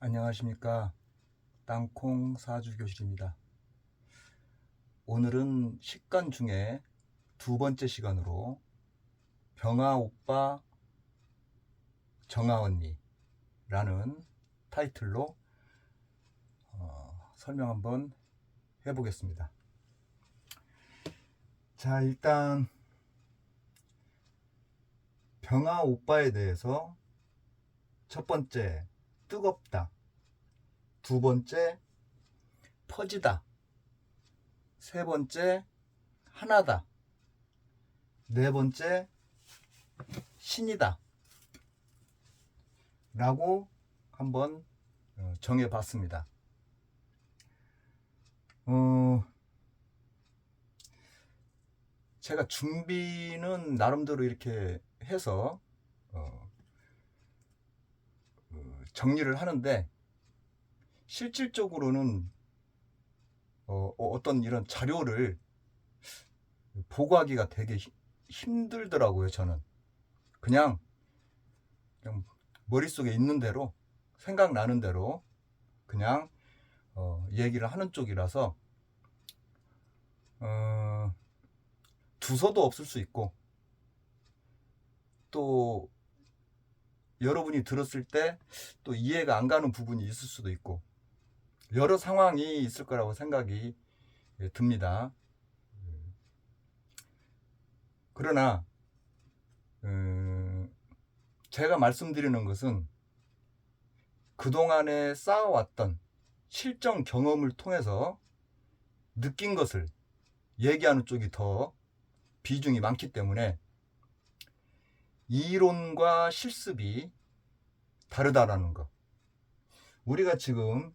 안녕하십니까. 땅콩 사주교실입니다. 오늘은 식간 중에 두 번째 시간으로 병아 오빠 정아 언니라는 타이틀로 설명 한번 해보겠습니다. 자, 일단 병아 오빠에 대해서 첫 번째 뜨겁다, 두 번째 퍼지다, 세 번째 하나다, 네 번째 신이다 라고 한번 정해봤습니다. 제가 준비는 나름대로 이렇게 해서 정리를 하는데, 실질적으로는 어떤 이런 자료를 보고하기가 되게 힘들더라고요. 저는 그냥 머릿속에 있는 대로, 생각나는 대로 그냥 얘기를 하는 쪽이라서 두서도 없을 수 있고, 또 여러분이 들었을 때 또 이해가 안 가는 부분이 있을 수도 있고, 여러 상황이 있을 거라고 생각이 듭니다. 그러나 제가 말씀드리는 것은 그동안에 쌓아왔던 실전 경험을 통해서 느낀 것을 얘기하는 쪽이 더 비중이 많기 때문에 이론과 실습이 다르다라는 거. 우리가 지금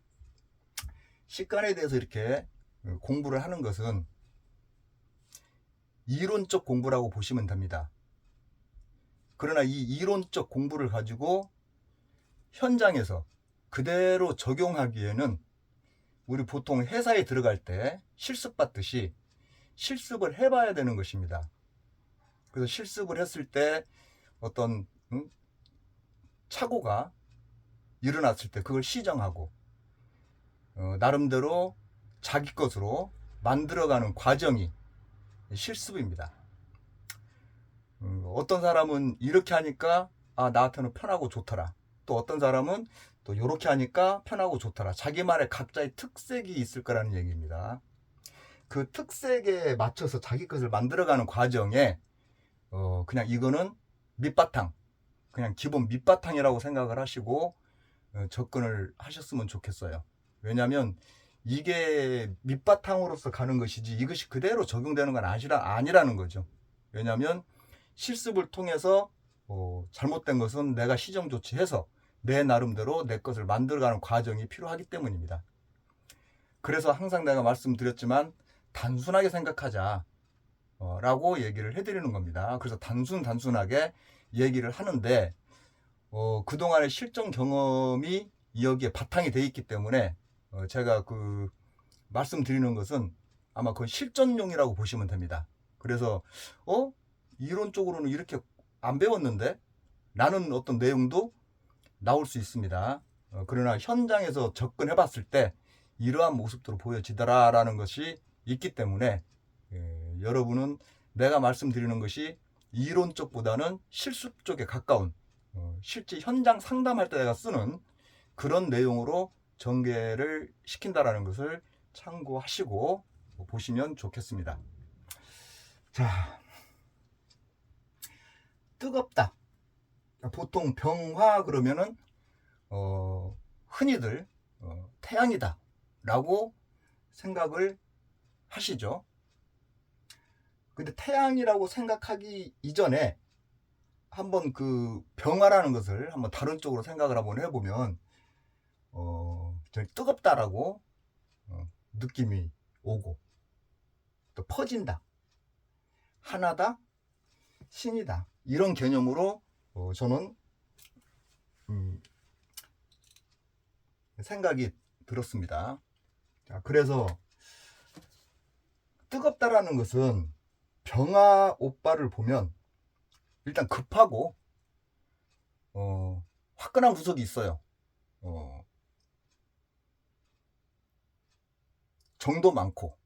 식간에 대해서 이렇게 공부를 하는 것은 이론적 공부라고 보시면 됩니다. 그러나 이 이론적 공부를 가지고 현장에서 그대로 적용하기에는 우리 보통 회사에 들어갈 때 실습 받듯이 실습을 해봐야 되는 것입니다. 그래서 실습을 했을 때 어떤 착오가 일어났을 때 그걸 시정하고 나름대로 자기 것으로 만들어가는 과정이 실습입니다. 어떤 사람은 이렇게 하니까 나한테는 편하고 좋더라. 또 어떤 사람은 또 이렇게 하니까 편하고 좋더라. 자기만의 각자의 특색이 있을 거라는 얘기입니다. 그 특색에 맞춰서 자기 것을 만들어가는 과정에 그냥 이거는 밑바탕, 그냥 기본 밑바탕이라고 생각을 하시고 접근을 하셨으면 좋겠어요. 왜냐하면 이게 밑바탕으로서 가는 것이지 이것이 그대로 적용되는 건 아니라는 거죠. 왜냐하면 실습을 통해서 잘못된 것은 내가 시정 조치해서 내 나름대로 내 것을 만들어가는 과정이 필요하기 때문입니다. 그래서 항상 내가 말씀드렸지만 단순하게 생각하자 라고 얘기를 해드리는 겁니다. 그래서 단순하게 얘기를 하는데 그동안의 실전 경험이 여기에 바탕이 돼 있기 때문에 제가 말씀드리는 것은 아마 그 실전용이라고 보시면 됩니다. 그래서 이론적으로는 이렇게 안 배웠는데 라는 어떤 내용도 나올 수 있습니다. 그러나 현장에서 접근해 봤을 때 이러한 모습들로 보여지더라라는 것이 있기 때문에 여러분은 내가 말씀드리는 것이 이론 쪽보다는 실습 쪽에 가까운 실제 현장 상담할 때 내가 쓰는 그런 내용으로 전개를 시킨다라는 것을 참고하시고 보시면 좋겠습니다. 자, 뜨겁다. 보통 병화 그러면은 흔히들 태양이다 라고 생각을 하시죠. 근데 태양이라고 생각하기 이전에 한번 그 병화라는 것을 한번 다른 쪽으로 생각을 한번 해보면 뜨겁다라고 느낌이 오고, 또 퍼진다, 하나다, 신이다, 이런 개념으로 저는 생각이 들었습니다. 자, 그래서 뜨겁다라는 것은 병아 오빠를 보면 일단 급하고 화끈한 구석이 있어요. 정도 많고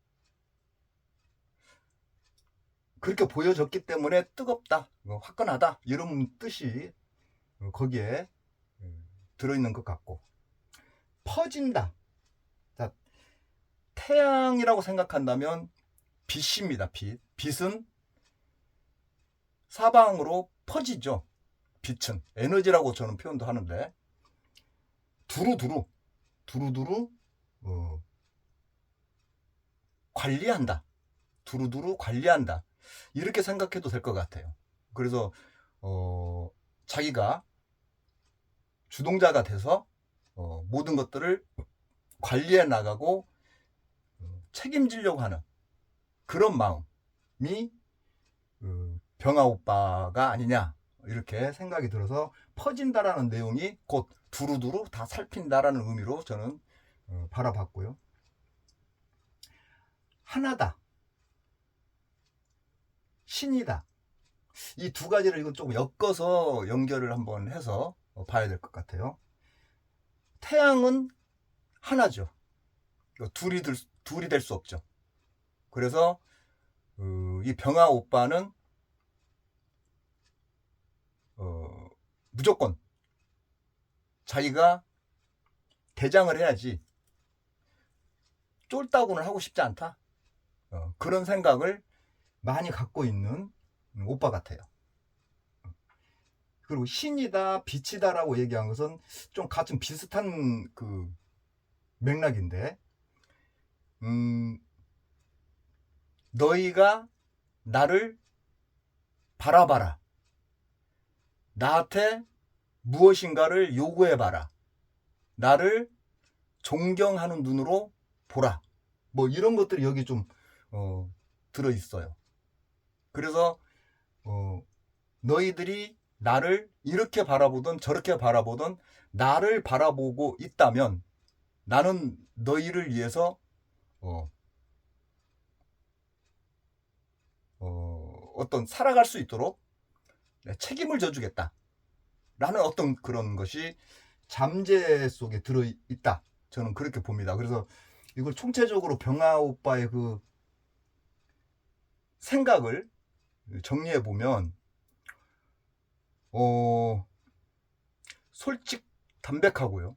그렇게 보여졌기 때문에 뜨겁다, 화끈하다 이런 뜻이 거기에 들어있는 것 같고, 퍼진다. 자, 태양이라고 생각한다면 빛입니다. 빛은 사방으로 퍼지죠. 빛은 에너지라고 저는 표현도 하는데, 두루두루 관리한다. 두루두루 관리한다. 이렇게 생각해도 될 것 같아요. 그래서 자기가 주동자가 돼서 모든 것들을 관리해 나가고 책임지려고 하는 그런 마음이 병아오빠가 아니냐, 이렇게 생각이 들어서 퍼진다라는 내용이 곧 두루두루 다 살핀다라는 의미로 저는 바라봤고요. 하나다, 신이다, 이 두 가지를 이건 조금 엮어서 연결을 한번 해서 봐야 될 것 같아요. 태양은 하나죠. 둘이 될 수 없죠. 그래서 이 병아 오빠는 무조건 자기가 대장을 해야지 쫄따구는 하고 싶지 않다, 그런 생각을 많이 갖고 있는 오빠 같아요. 그리고 신이다, 빛이다라고 얘기한 것은 좀 같은 비슷한 그 맥락인데, 너희가 나를 바라봐라, 나한테 무엇인가를 요구해봐라, 나를 존경하는 눈으로 보라, 뭐 이런 것들이 여기 좀 들어있어요. 그래서 너희들이 나를 이렇게 바라보든 저렇게 바라보든 나를 바라보고 있다면 나는 너희를 위해서 어떤 살아갈 수 있도록 책임을 져주겠다 라는 어떤 그런 것이 잠재 속에 들어있다, 저는 그렇게 봅니다. 그래서 이걸 총체적으로 병아 오빠의 그 생각을 정리해 보면 솔직 담백하고요,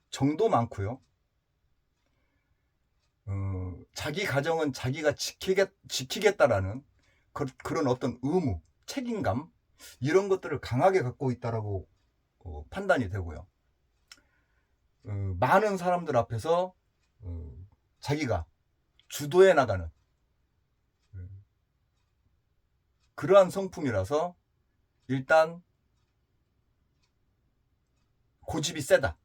정도 많고요, 자기 가정은 자기가 지키겠다라는 그런 어떤 의무, 책임감, 이런 것들을 강하게 갖고 있다라고 판단이 되고요. 많은 사람들 앞에서 자기가 주도해 나가는 그러한 성품이라서 일단 고집이 세다,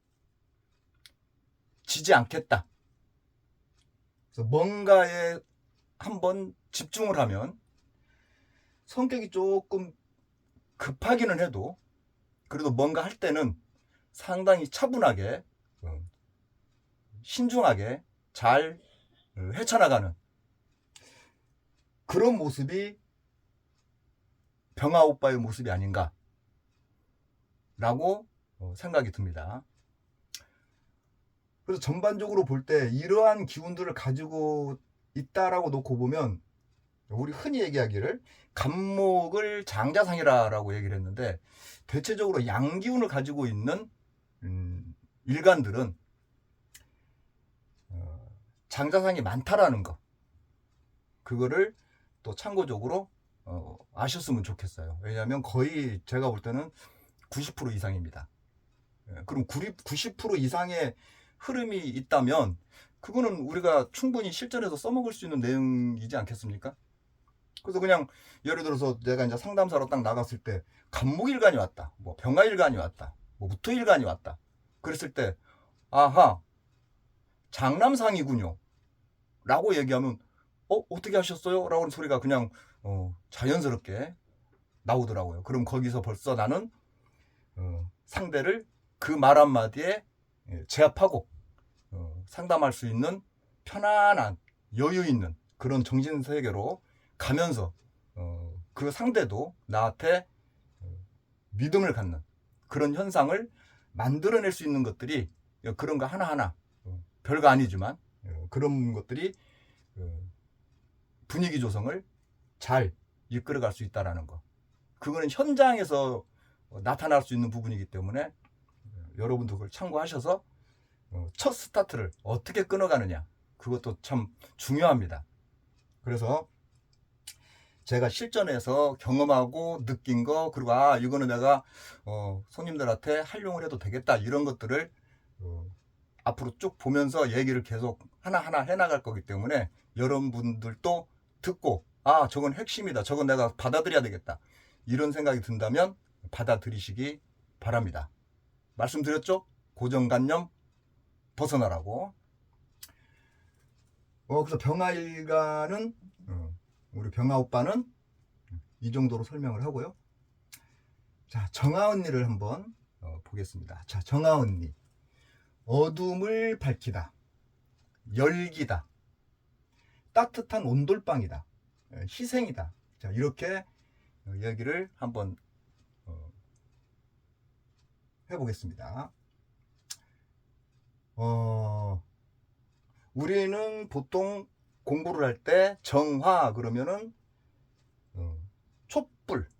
지지 않겠다. 그래서 뭔가에 한번 집중을 하면 성격이 조금 급하기는 해도 그래도 뭔가 할 때는 상당히 차분하게 신중하게 잘 헤쳐나가는 그런 모습이 병아 오빠의 모습이 아닌가 라고 생각이 듭니다. 그래서 전반적으로 볼 때 이러한 기운들을 가지고 있다라고 놓고 보면, 우리 흔히 얘기하기를 간목을 장자상이라고 얘기를 했는데, 대체적으로 양기운을 가지고 있는 일간들은 장자상이 많다라는 거, 그거를 또 참고적으로 아셨으면 좋겠어요. 왜냐하면 거의 제가 볼 때는 90% 이상입니다. 그럼 90% 이상의 흐름이 있다면 그거는 우리가 충분히 실전에서 써먹을 수 있는 내용이지 않겠습니까? 그래서 그냥 예를 들어서 내가 이제 상담사로 딱 나갔을 때 간목일간이 왔다, 뭐 병화일간이 왔다, 뭐 무토일간이 왔다, 그랬을 때 아하, 장남상이군요 라고 얘기하면 어떻게 하셨어요? 라고 하는 소리가 그냥 자연스럽게 나오더라고요. 그럼 거기서 벌써 나는 상대를 그 말 한마디에 제압하고 상담할 수 있는 편안한 여유 있는 그런 정신세계로 가면서 그 상대도 나한테 믿음을 갖는 그런 현상을 만들어낼 수 있는 것들이 그런 거 하나하나 별거 아니지만 그런 것들이 분위기 조성을 잘 이끌어갈 수 있다라는 거. 그거는 현장에서 나타날 수 있는 부분이기 때문에 여러분도 그걸 참고하셔서 첫 스타트를 어떻게 끊어가느냐, 그것도 참 중요합니다. 그래서 제가 실전에서 경험하고 느낀 거, 그리고 이거는 내가 손님들한테 활용을 해도 되겠다, 이런 것들을 앞으로 쭉 보면서 얘기를 계속 하나하나 해나갈 거기 때문에 여러분들도 듣고 저건 핵심이다, 저건 내가 받아들여야 되겠다, 이런 생각이 든다면 받아들이시기 바랍니다. 말씀드렸죠? 고정관념 벗어나라고. 그래서 병아일가는 우리 병아 오빠는 이 정도로 설명을 하고요. 자, 정아 언니를 한번 보겠습니다. 자, 정아 언니. 어둠을 밝히다, 열기다, 따뜻한 온돌방이다, 희생이다. 자, 이렇게 얘기를 한번 해보겠습니다. 우리는 보통 공부를 할 때 정화 그러면은 촛불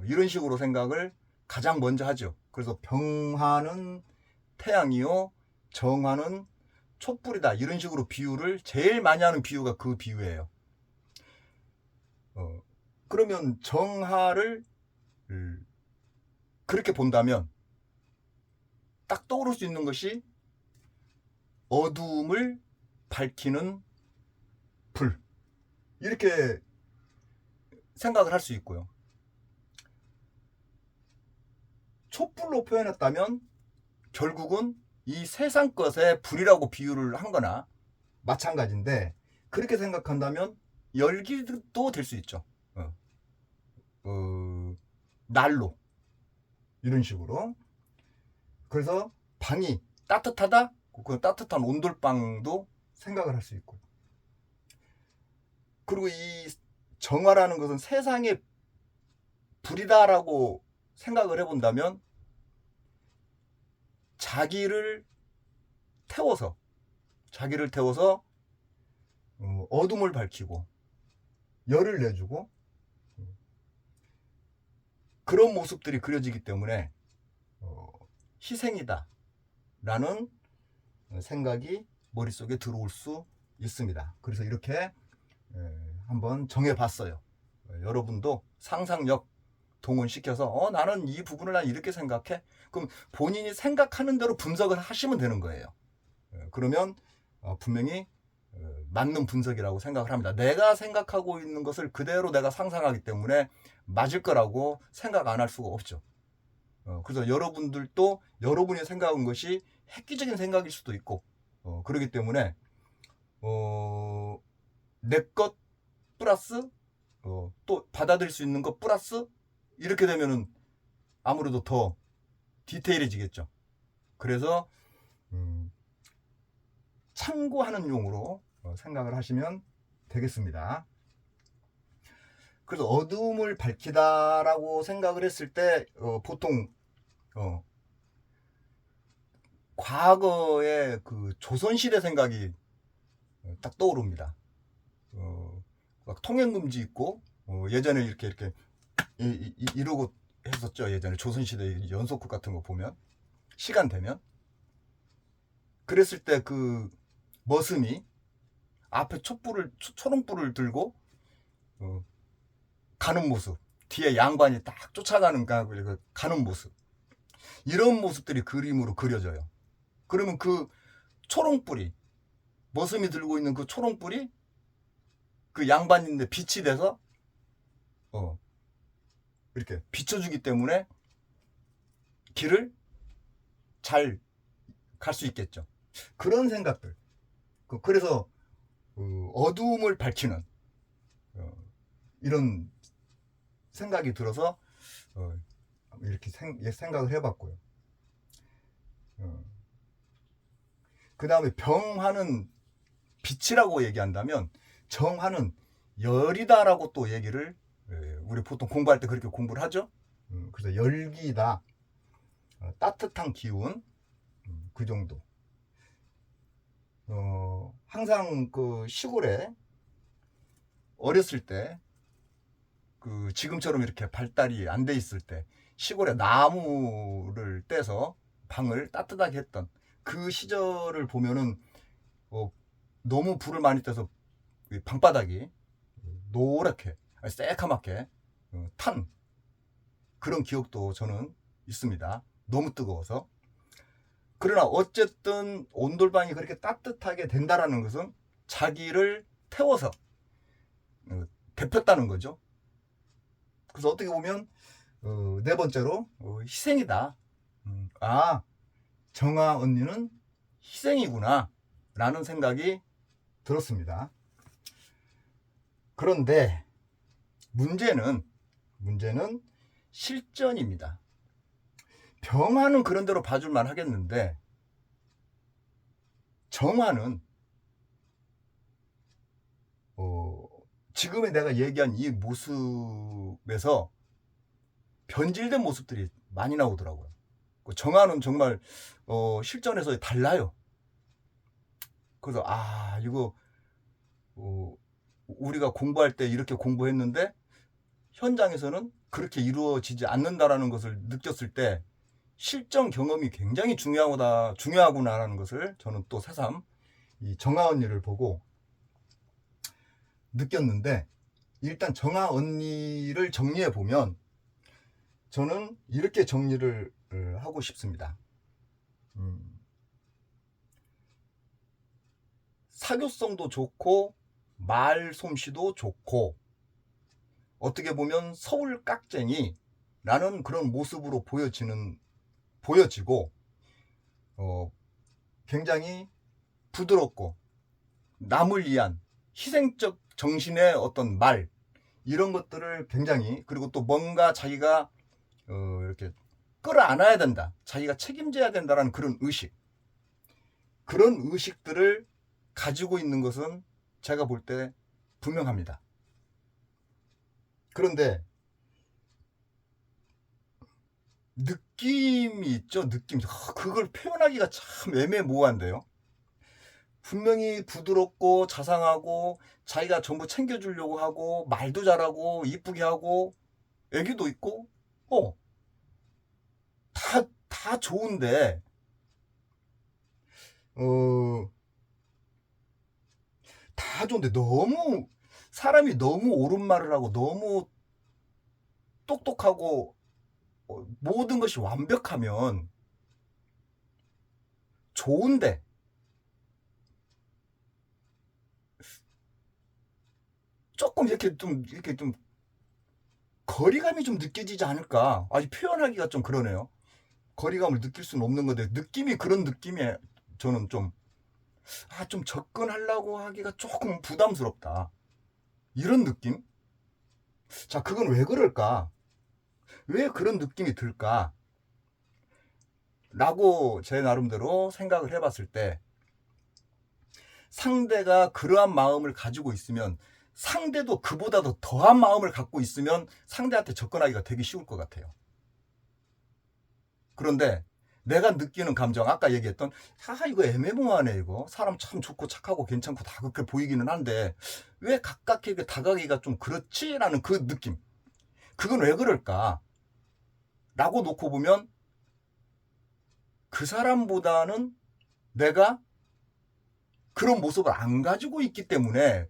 이런 식으로 생각을 가장 먼저 하죠. 그래서 병화는 태양이요, 정화는 촛불이다, 이런 식으로 비유를 제일 많이 하는 비유가 그 비유예요. 그러면 정화를 그렇게 본다면 딱 떠오를 수 있는 것이 어두움을 밝히는 불, 이렇게 생각을 할 수 있고요. 촛불로 표현했다면 결국은 이 세상 것에 불이라고 비유를 한 거나 마찬가지인데, 그렇게 생각한다면 열기도 될 수 있죠. 난로 이런 식으로. 그래서 방이 따뜻하다, 그 따뜻한 온돌방도 생각을 할 수 있고. 그리고 이 정화라는 것은 세상의 불이다라고 생각을 해본다면 자기를 태워서 어둠을 밝히고 열을 내주고 그런 모습들이 그려지기 때문에 희생이다 라는 생각이 머릿속에 들어올 수 있습니다. 그래서 이렇게 한번 정해봤어요. 여러분도 상상력 동원시켜서 나는 이 부분을 난 이렇게 생각해. 그럼 본인이 생각하는 대로 분석을 하시면 되는 거예요. 그러면 분명히 맞는 분석이라고 생각을 합니다. 내가 생각하고 있는 것을 그대로 내가 상상하기 때문에 맞을 거라고 생각 안 할 수가 없죠. 그래서 여러분들도 여러분이 생각한 것이 획기적인 생각일 수도 있고 그렇기 때문에 내 것 플러스 또 받아들일 수 있는 것 플러스 이렇게 되면은 아무래도 더 디테일해지겠죠. 그래서 참고하는 용으로 생각을 하시면 되겠습니다. 그래서 어두움을 밝히다라고 생각을 했을 때 보통 과거의 그 조선시대 생각이 딱 떠오릅니다. 막 통행금지 있고 예전에 이렇게 이러고 했었죠. 예전에 조선시대 연속극 같은 거 보면 시간 되면 그랬을 때 그 머슴이 앞에 초롱불을 들고 가는 모습, 뒤에 양반이 딱 쫓아가는 가는 모습, 이런 모습들이 그림으로 그려져요. 그러면 그 초롱불이, 머슴이 들고 있는 그 초롱불이 그 양반인데 빛이 돼서 이렇게 비춰주기 때문에 길을 잘 갈 수 있겠죠. 그런 생각들. 그래서 어두움을 밝히는 이런 생각이 들어서 이렇게 생각을 해봤고요. 그 다음에 병화는 빛이라고 얘기한다면 정화는 열이다라고 또 얘기를 우리 보통 공부할 때 그렇게 공부를 하죠. 그래서 열기다, 따뜻한 기운, 그 정도. 항상 그 시골에 어렸을 때 그 지금처럼 이렇게 발달이 안 돼 있을 때 시골에 나무를 떼서 방을 따뜻하게 했던 그 시절을 보면은 너무 불을 많이 떼서 방바닥이 노랗게 새카맣게 탄 그런 기억도 저는 있습니다. 너무 뜨거워서. 그러나 어쨌든 온돌방이 그렇게 따뜻하게 된다라는 것은 자기를 태워서 데폈다는 거죠. 그래서 어떻게 보면 네 번째로 희생이다. 아, 정아 언니는 희생이구나 라는 생각이 들었습니다. 그런데 문제는 실전입니다. 병화는 그런 대로 봐줄만 하겠는데 정화는 지금의 내가 얘기한 이 모습에서 변질된 모습들이 많이 나오더라고요. 정화는 정말 실전에서 달라요. 그래서 이거 우리가 공부할 때 이렇게 공부했는데 현장에서는 그렇게 이루어지지 않는다라는 것을 느꼈을 때 실전 경험이 굉장히 중요하구나라는 것을 저는 또 새삼 이 정아 언니를 보고 느꼈는데, 일단 정아 언니를 정리해 보면 저는 이렇게 정리를 하고 싶습니다. 사교성도 좋고 말 솜씨도 좋고 어떻게 보면 서울 깍쟁이라는 그런 모습으로 보여지고 굉장히 부드럽고 남을 위한 희생적 정신의 어떤 말 이런 것들을 굉장히, 그리고 또 뭔가 자기가 이렇게 끌어안아야 된다, 자기가 책임져야 된다라는 그런 의식들을 가지고 있는 것은 제가 볼 때 분명합니다. 그런데 느낌이 있죠. 그걸 표현하기가 참 애매모호한데요. 분명히 부드럽고 자상하고 자기가 전부 챙겨주려고 하고 말도 잘하고 이쁘게 하고 애기도 있고 다 좋은데 다 좋은데 너무 사람이 너무 옳은 말을 하고 너무 똑똑하고 모든 것이 완벽하면 좋은데 조금 이렇게 좀 거리감이 좀 느껴지지 않을까. 아직 표현하기가 좀 그러네요. 거리감을 느낄 수는 없는 건데 느낌이 그런 느낌에 저는 좀 접근하려고 하기가 조금 부담스럽다, 이런 느낌. 자, 그건 왜 그럴까? 왜 그런 느낌이 들까? 라고 제 나름대로 생각을 해봤을 때, 상대가 그러한 마음을 가지고 있으면, 상대도 그보다도 더한 마음을 갖고 있으면 상대한테 접근하기가 되게 쉬울 것 같아요. 그런데 내가 느끼는 감정, 아까 얘기했던 이거 애매모호하네, 이거 사람 참 좋고 착하고 괜찮고 다 그렇게 보이기는 한데 왜 가깝게 다가가기가 좀 그렇지? 라는 그 느낌, 그건 왜 그럴까? 라고 놓고 보면 그 사람보다는 내가 그런 모습을 안 가지고 있기 때문에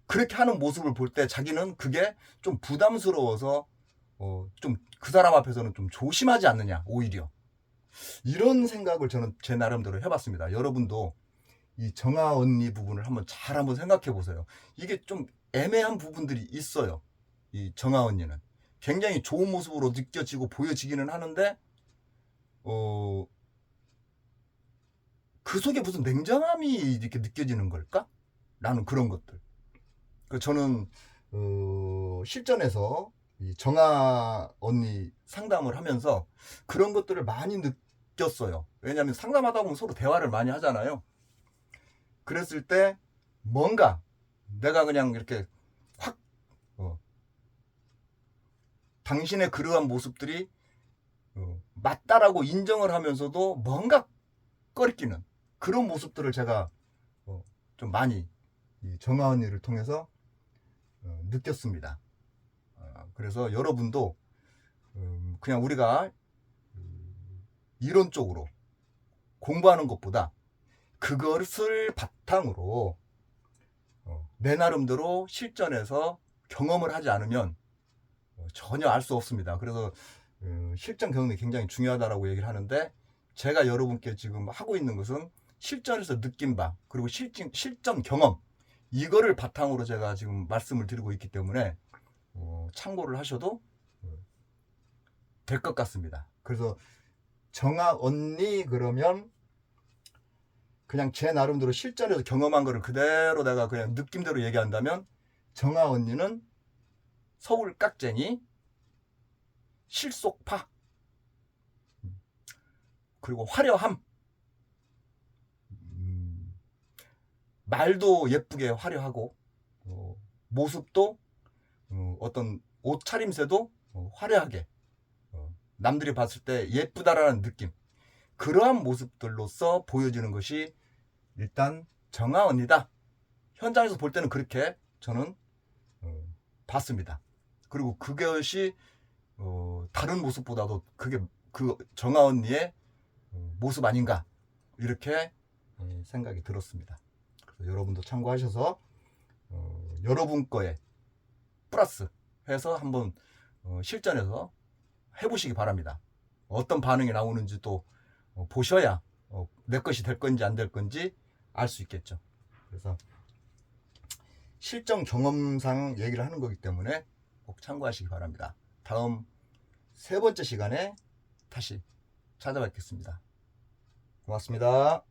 그렇게 하는 모습을 볼 때 자기는 그게 좀 부담스러워서 좀 그 사람 앞에서는 좀 조심하지 않느냐, 오히려 이런 생각을 저는 제 나름대로 해봤습니다. 여러분도 이 정아 언니 부분을 한번 생각해 보세요. 이게 좀 애매한 부분들이 있어요. 이 정아 언니는 굉장히 좋은 모습으로 느껴지고 보여지기는 하는데 그 속에 무슨 냉정함이 이렇게 느껴지는 걸까? 라는 그런 것들. 저는 실전에서 이 정아 언니 상담을 하면서 그런 것들을 많이 느꼈어요. 왜냐하면 상담하다 보면 서로 대화를 많이 하잖아요. 그랬을 때 뭔가 내가 그냥 이렇게 확 당신의 그러한 모습들이 맞다라고 인정을 하면서도 뭔가 꺼리끼는 그런 모습들을 제가 좀 많이 이 정아 언니를 통해서 느꼈습니다. 그래서 여러분도 그냥 우리가 이론적으로 공부하는 것보다 그것을 바탕으로 내 나름대로 실전에서 경험을 하지 않으면 전혀 알 수 없습니다. 그래서 실전 경험이 굉장히 중요하다고 얘기를 하는데, 제가 여러분께 지금 하고 있는 것은 실전에서 느낀 바, 그리고 실전 경험, 이거를 바탕으로 제가 지금 말씀을 드리고 있기 때문에 참고를 하셔도 될 것 같습니다. 그래서 정아 언니 그러면 그냥 제 나름대로 실전에서 경험한 거를 그대로 내가 그냥 느낌대로 얘기한다면, 정아 언니는 서울 깍쟁이, 실속파, 그리고 화려함, 말도 예쁘게 화려하고, 모습도 어떤 옷차림새도 화려하게, 남들이 봤을 때 예쁘다라는 느낌, 그러한 모습들로서 보여지는 것이 일단 정아 언니다. 현장에서 볼 때는 그렇게 저는 봤습니다. 그리고 그것이 다른 모습보다도 그게 그 정아 언니의 모습 아닌가, 이렇게 생각이 들었습니다. 그래서 여러분도 참고하셔서 여러분 거에 플러스 해서 한번 실전에서 해보시기 바랍니다. 어떤 반응이 나오는지 또 보셔야 내 것이 될 건지 안 될 건지 알 수 있겠죠. 그래서 실전 경험상 얘기를 하는 거기 때문에 꼭 참고하시기 바랍니다. 다음 3번째 시간에 다시 찾아뵙겠습니다. 고맙습니다.